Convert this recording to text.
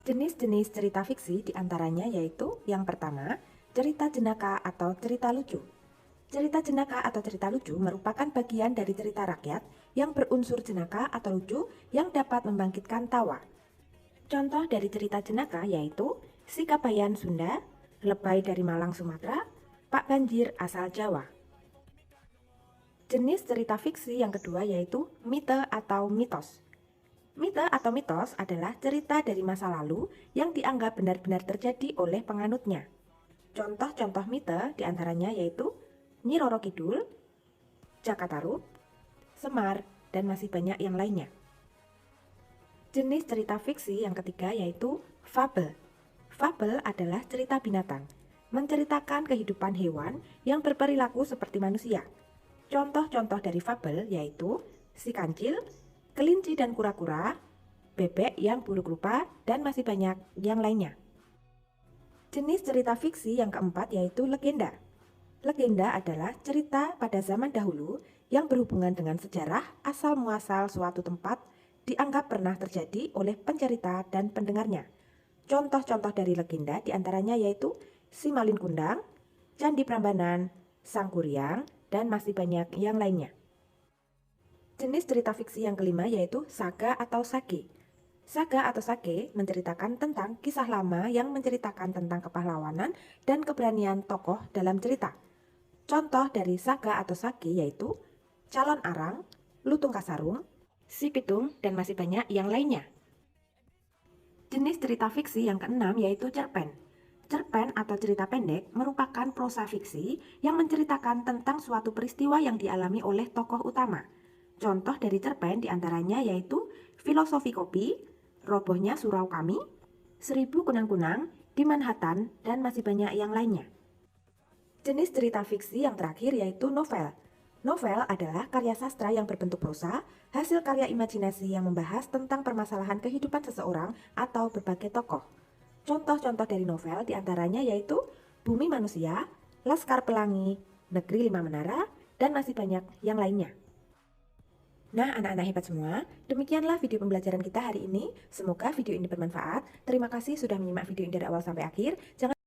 Jenis-jenis cerita fiksi diantaranya yaitu yang pertama, cerita jenaka atau cerita lucu. Cerita jenaka atau cerita lucu merupakan bagian dari cerita rakyat yang berunsur jenaka atau lucu yang dapat membangkitkan tawa. Contoh dari cerita jenaka yaitu Si Kabayan Sunda, Lebay dari Malang Sumatera, Pak Banjir asal Jawa. Jenis cerita fiksi yang kedua yaitu mite atau mitos. Mite atau mitos adalah cerita dari masa lalu yang dianggap benar-benar terjadi oleh penganutnya. Contoh-contoh mite diantaranya yaitu Nyi Roro Kidul, Jaka Tarub, Semar, dan masih banyak yang lainnya. Jenis cerita fiksi yang ketiga yaitu fabel. Fabel adalah cerita binatang, menceritakan kehidupan hewan yang berperilaku seperti manusia. Contoh-contoh dari fabel yaitu si kancil, kelinci dan kura-kura, bebek yang buruk rupa, dan masih banyak yang lainnya. Jenis cerita fiksi yang keempat yaitu legenda. Legenda adalah cerita pada zaman dahulu yang berhubungan dengan sejarah asal-muasal suatu tempat dianggap pernah terjadi oleh pencerita dan pendengarnya. Contoh-contoh dari legenda diantaranya yaitu Si Malin Kundang, Candi Prambanan, Sang Kuryang, dan masih banyak yang lainnya. Jenis cerita fiksi yang kelima yaitu saga atau sage. Saga atau sage menceritakan tentang kisah lama yang menceritakan tentang kepahlawanan dan keberanian tokoh dalam cerita. Contoh dari saga atau sage yaitu Calon Arang, Lutung Kasarung, Si Pitung, dan masih banyak yang lainnya. Jenis cerita fiksi yang keenam yaitu cerpen. Cerpen atau cerita pendek merupakan prosa fiksi yang menceritakan tentang suatu peristiwa yang dialami oleh tokoh utama. Contoh dari cerpen diantaranya yaitu Filosofi Kopi, Robohnya Surau Kami, Seribu Kunang-Kunang, Di Manhattan, dan masih banyak yang lainnya. Jenis cerita fiksi yang terakhir yaitu novel. Novel adalah karya sastra yang berbentuk prosa, hasil karya imajinasi yang membahas tentang permasalahan kehidupan seseorang atau berbagai tokoh. Contoh-contoh dari novel diantaranya yaitu Bumi Manusia, Laskar Pelangi, Negeri Lima Menara, dan masih banyak yang lainnya. Nah, anak-anak hebat semua, demikianlah video pembelajaran kita hari ini. Semoga video ini bermanfaat. Terima kasih sudah menyimak video ini dari awal sampai akhir. Jangan